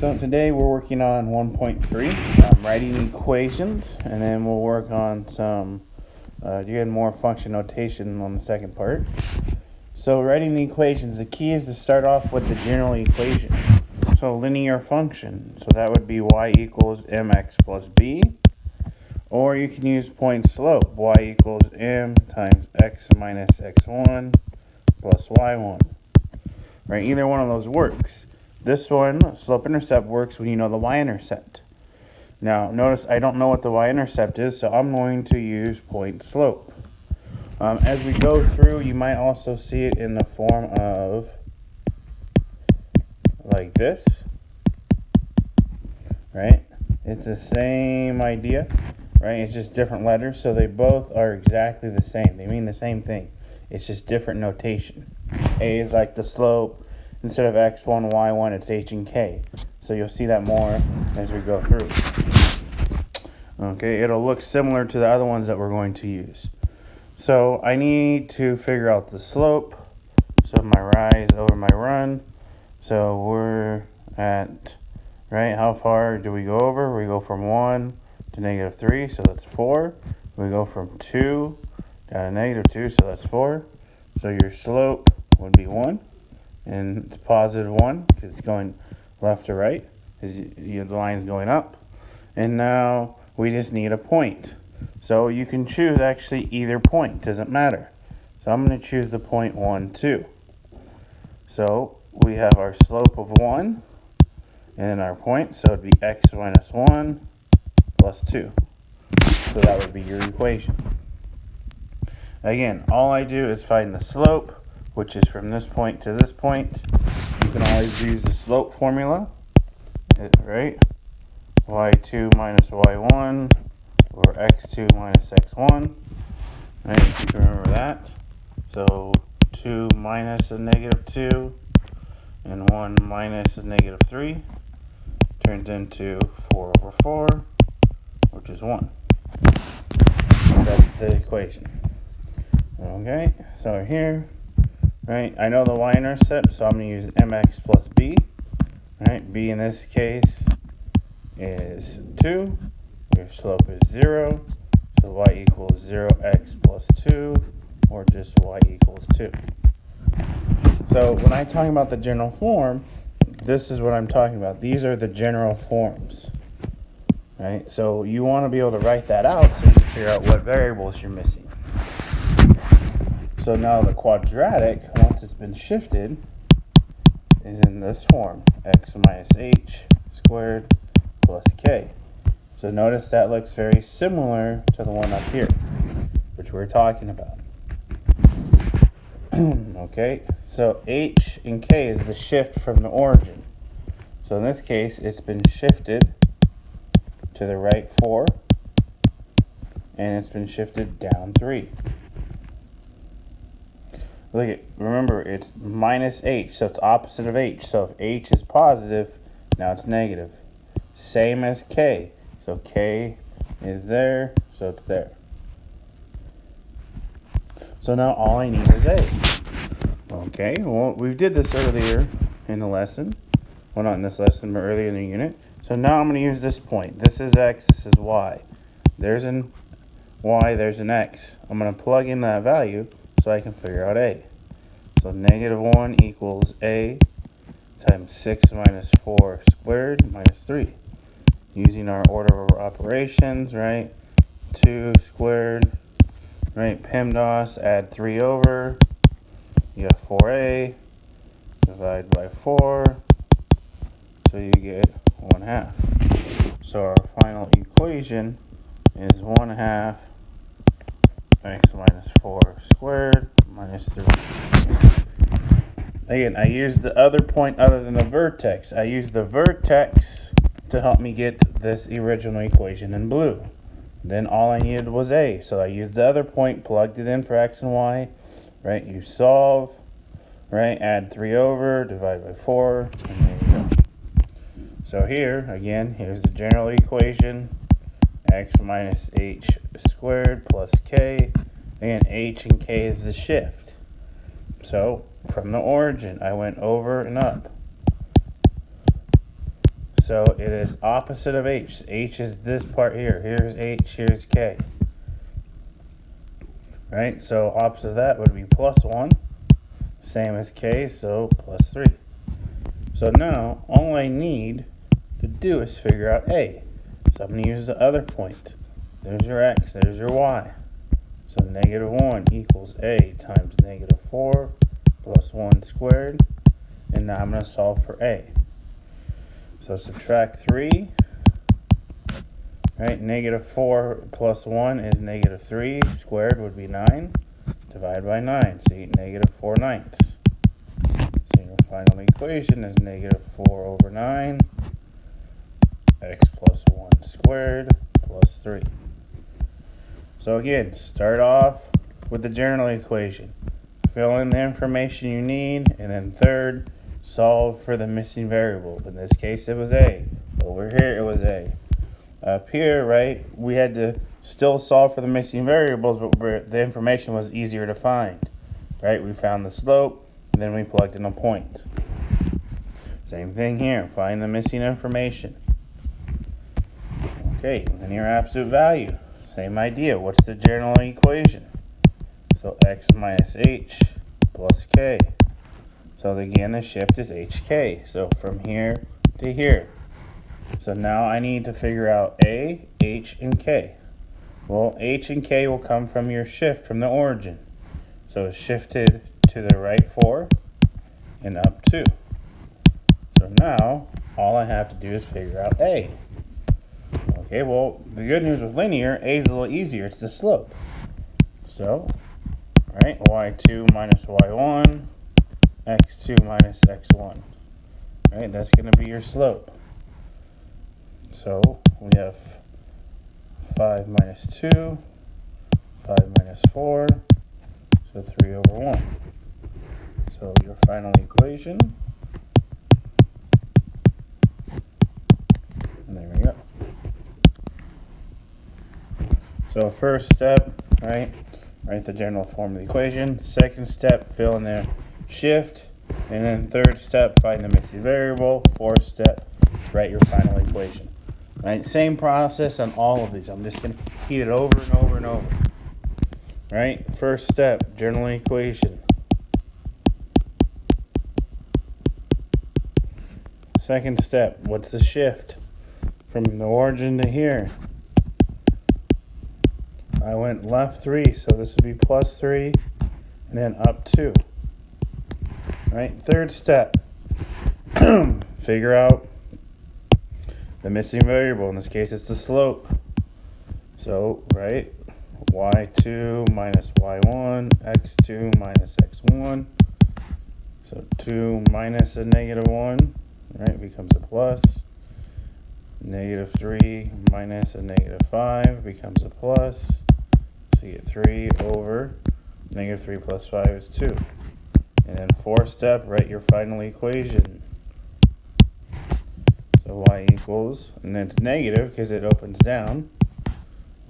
So today we're working on 1.3, writing equations, and then we'll work on some doing more function notation on the second part. So writing the equations, the key is to start off with the general equation. So linear function, so that would be y equals mx plus b, or you can use point slope, y equals m times x minus x1 plus y1. Right, either one of those works. This one, slope-intercept, works when you know the y-intercept. Now, notice I don't know what the y-intercept is, so I'm going to use point slope. As we go through, you might also see it in the form of like this, right? It's the same idea, right? It's just different letters, so they both are exactly the same. They mean the same thing. It's just different notation. A is like the slope. Instead of x1, y1, it's h and k. So you'll see that more as we go through. Okay, it'll look similar to the other ones that we're going to use. So I need to figure out the slope. So my rise over my run. So we're at, right, how far do we go over? We go from 1 to negative 3, so that's 4. We go from 2 down to negative 2, so that's 4. So your slope would be 1. And it's positive 1 because it's going left to right, because the line's going up. And now we just need a point. So you can choose actually either point, doesn't matter. So I'm going to choose the point 1, 2. So we have our slope of 1 and then our point, so it'd be x minus 1 plus 2. So that would be your equation. Again, all I do is find the slope, which is from this point to this point. You can always use the slope formula, right? y2 minus y1, or x2 minus x1, right? You can remember that. So 2 minus a negative 2, and 1 minus a negative 3, turns into 4 over 4, which is 1. That's the equation. Okay, so here, right, I know the y-intercept, so I'm going to use mx plus b. Right, b in this case is 2. Your slope is 0. So y equals 0x plus 2, or just y equals 2. So when I'm talking about the general form, this is what I'm talking about. These are the general forms. Right, so you want to be able to write that out so you can figure out what variables you're missing. So now the quadratic, once it's been shifted, is in this form, x minus h squared plus k. So notice that looks very similar to the one up here, which we're talking about. Okay, so h and k is the shift from the origin. So in this case, it's been shifted to the right 4, and it's been shifted down 3. Look at, remember, it's minus h, so it's opposite of h. So if h is positive, now it's negative. Same as k. So k is there, so it's there. So now all I need is a. Okay, well, we did this earlier in the lesson. Well, not in this lesson, but earlier in the unit. So now I'm going to use this point. This is x, this is y. There's an y, there's an x. I'm going to plug in that value so I can figure out a. So negative 1 equals a times 6 minus 4 squared minus 3. Using our order of operations, right? 2 squared, right? PEMDAS, add 3 over. You have 4a, divide by 4. So you get 1/2. So our final equation is 1/2 x minus 4 squared minus 3. Again, I used the other point other than the vertex. I used the vertex to help me get this original equation in blue. Then all I needed was a. So I used the other point, plugged it in for x and y. Right, you solve, right, add 3 over, divide by 4, and there you go. So here, again, here's the general equation. X minus h squared plus k. Again, h and k is the shift. So from the origin, I went over and up. So it is opposite of h. H is this part here. Here's h, here's k. Right? So opposite of that would be plus 1. Same as k, so plus 3. So now all I need to do is figure out a. So I'm going to use the other point. There's your x, there's your y. So negative 1 equals a times negative 4 plus 1 squared. And now I'm going to solve for a. So subtract 3. Right, negative 4 plus 1 is negative 3. Squared would be 9. Divide by 9. So you get negative 4 ninths. So your final equation is negative 4 over 9. X plus 1 squared plus 3. So again, start off with the general equation. Fill in the information you need, and then third, solve for the missing variable. In this case, it was a. Over here, it was a. Up here, right, we had to still solve for the missing variables, but the information was easier to find. Right, we found the slope, and then we plugged in a point. Same thing here, find the missing information. Okay, linear absolute value. Same idea. What's the general equation? So x minus h plus k. So again, the shift is hk. So from here to here. So now I need to figure out a, h, and k. Well, h and k will come from your shift from the origin. So it's shifted to the right 4 and up 2. So now all I have to do is figure out a. Okay, well, the good news with linear, a is a little easier. It's the slope. So, right, y2 minus y1, x2 minus x1. Right, that's going to be your slope. So, we have 5 minus 2, 5 minus 4, so 3 over 1. So, your final equation, and there we go. So first step, right, write the general form of the equation. Second step, fill in the shift. And then third step, find the missing variable. Fourth step, write your final equation. Right, same process on all of these. I'm just going to repeat it over and over and over. Right, first step, general equation. Second step, what's the shift from the origin to here? I went left 3, so this would be plus 3, and then up 2. Right, third step, figure out the missing variable. In this case, it's the slope. So, right, y2 minus y1, x2 minus x1. So 2 minus a negative 1, right, becomes a plus. Negative 3 minus a negative 5 becomes a plus. So you get 3 over negative 3 plus 5 is 2. And then fourth step, write your final equation. So y equals, and then it's negative because it opens down.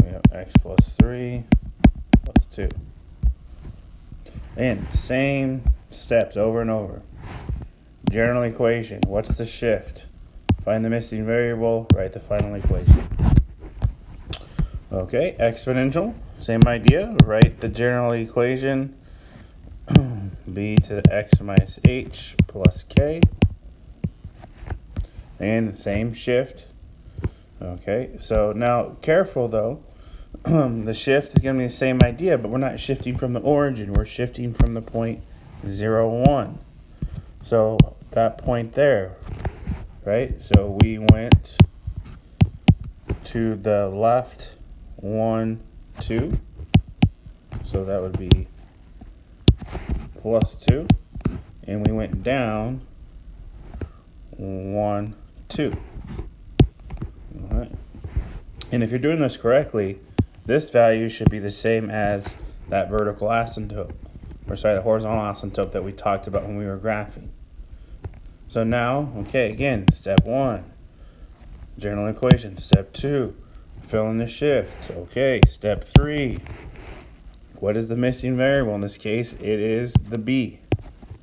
We have x plus 3 plus 2. And same steps over and over. General equation, what's the shift? Find the missing variable, write the final equation. Okay, exponential, same idea. Write the general equation, b to the x minus h plus k. And same shift. Okay, so now careful though. The shift is going to be the same idea, but we're not shifting from the origin. We're shifting from the point 0, 1. So that point there, right? So we went to the left 1, 2. So that would be plus 2. And we went down 1, 2. All right. And if you're doing this correctly, this value should be the same as that vertical asymptote, or sorry, the horizontal asymptote that we talked about when we were graphing. So now, okay, again, step 1, general equation. Step 2, fill in the shift. Okay, step 3, what is the missing variable? In this case, it is the b.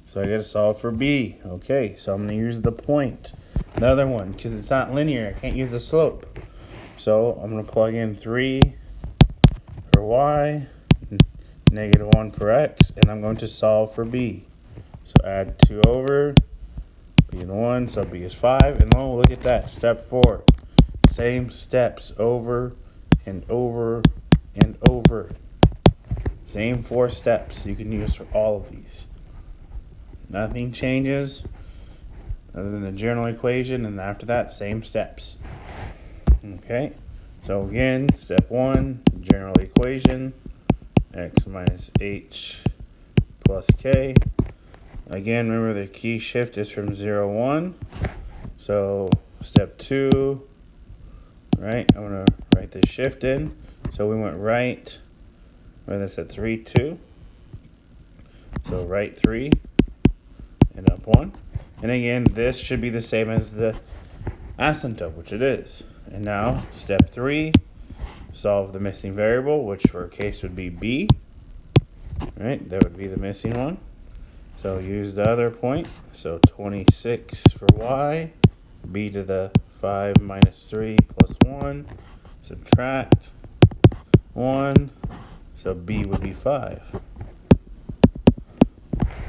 So I got to solve for b. Okay, so I'm going to use the point. The other one, because it's not linear, I can't use the slope. So I'm going to plug in 3 for y, -1 for x, and I'm going to solve for b. So add 2 over, b is 1, so b is 5, and oh, look at that, step 4. Same steps over and over and over. Same 4 steps you can use for all of these. Nothing changes other than the general equation, and after that, same steps. Okay, so again, step 1, general equation, x minus h plus k. Again, remember the key shift is from 0, 1. So step 2, right, I'm going to write the shift in. So we went right, where that's at 3, 2. So right 3 and up 1. And again, this should be the same as the asymptote, which it is. And now, step 3, solve the missing variable, which for our case would be b. Right, that would be the missing one. So use the other point. So 26 for y, b to the 5 minus 3 plus 1, subtract 1, so b would be 5.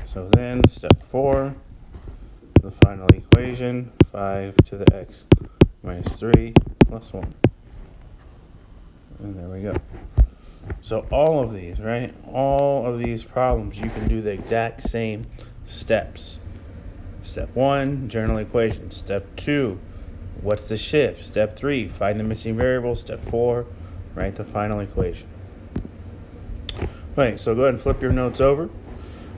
So then, step 4, the final equation, 5 to the x minus 3 plus 1. And there we go. So all of these, right? All of these problems, you can do the exact same steps. Step 1, general equation. Step 2, what's the shift? Step 3, find the missing variable. Step 4, write the final equation. Right, so go ahead and flip your notes over.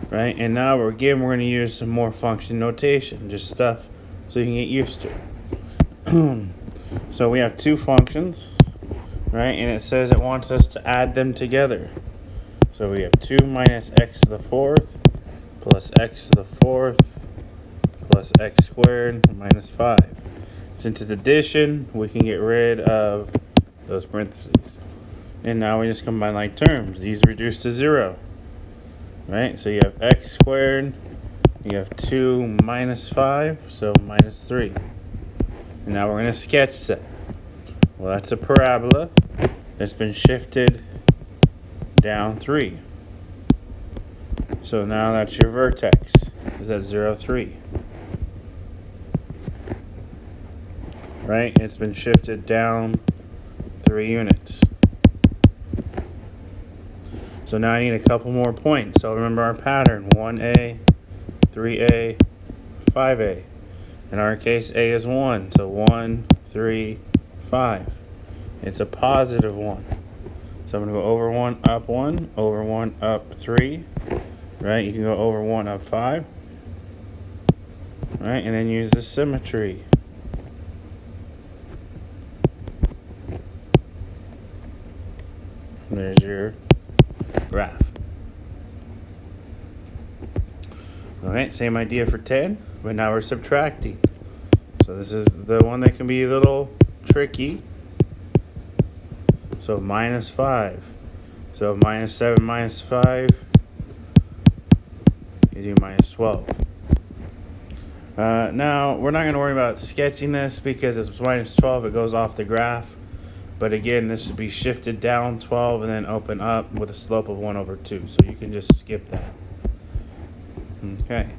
Right, and now we're going to use some more function notation, just stuff so you can get used to. So we have 2 functions, right, and it says it wants us to add them together. So we have 2 minus x to the 4th plus x to the 4th plus x squared minus 5. Since it's addition, we can get rid of those parentheses. And now we just combine like terms. These reduce to 0. Right, so you have x squared, you have 2 minus 5, so minus 3. And now we're going to sketch that. Well, that's a parabola that's been shifted down 3. So now that's your vertex, is at 0, 3. Right, it's been shifted down 3 units. So now I need a couple more points. So remember our pattern, 1a, 3a, 5a. In our case, a is 1. So 1, 3, 5. It's a positive 1. So I'm going to go over 1, up 1, over 1, up 3. Right? You can go over 1, up 5. Right? And then use the symmetry. There's your graph. Alright, same idea for 10, but now we're subtracting. So this is the one that can be a little tricky. So minus 5. So minus 7 minus 5, you do minus 12. Now, we're not going to worry about sketching this because it's minus 12, it goes off the graph. But again, this should be shifted down 12 and then open up with a slope of 1 over 2. So you can just skip that. Okay.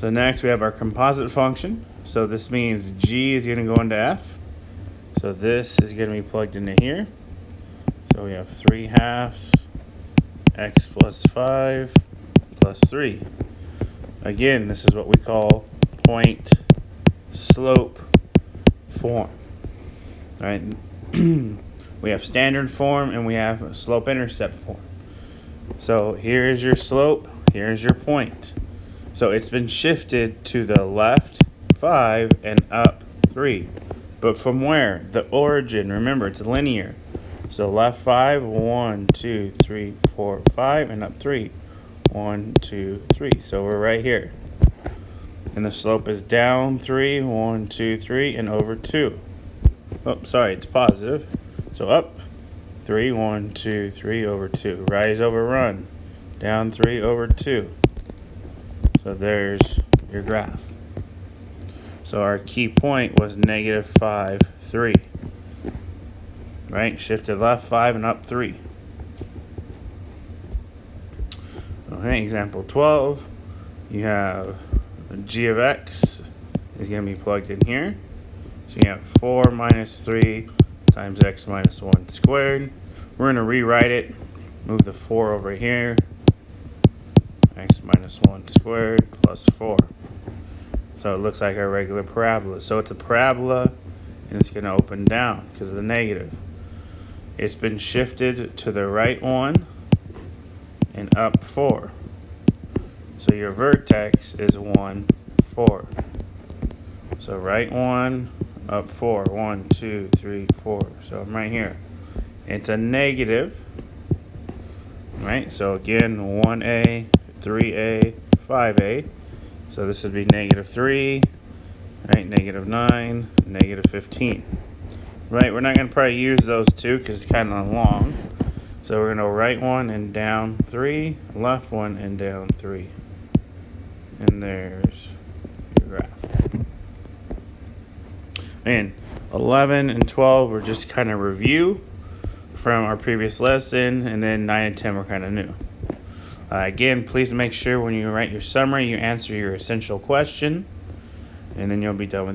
So next we have our composite function. So this means g is going to go into f. So this is going to be plugged into here. So we have 3/2 x plus 5 plus 3. Again, this is what we call point slope form. All right. We have standard form and we have slope intercept form. So here is your slope, here's your point. So it's been shifted to the left 5 and up 3. But from where? The origin. Remember, it's linear. So left 5, 1, 2, 3, 4, 5, and up 3. 1, 2, 3. So we're right here. And the slope is down 3, 1, 2, 3, and over 2. Oh, sorry, it's positive. So up 3, 1, 2, 3 over 2. Rise over run. Down 3 over 2. So there's your graph. So our key point was negative 5, 3. Right? Shifted left 5 and up 3. Okay, example 12. You have g of x is going to be plugged in here. So you have 4 minus 3 times x minus 1 squared. We're going to rewrite it. Move the 4 over here. X minus 1 squared plus 4. So it looks like our regular parabola. So it's a parabola, and it's going to open down because of the negative. It's been shifted to the right 1 and up 4. So your vertex is 1, 4. So right 1, up 4. 1, 2, 3, 4. So I'm right here. It's a negative. Right? So again, 1a, 3a, 5a. So this would be negative 3, right? Negative 9, negative 15. Right? We're not going to probably use those two because it's kind of long. So we're going to go right 1 and down 3, left 1 and down 3. And there's your graph. And 11 and 12 were just kind of review from our previous lesson, and then 9 and 10 were kind of new. Again, please make sure when you write your summary, you answer your essential question, and then you'll be done with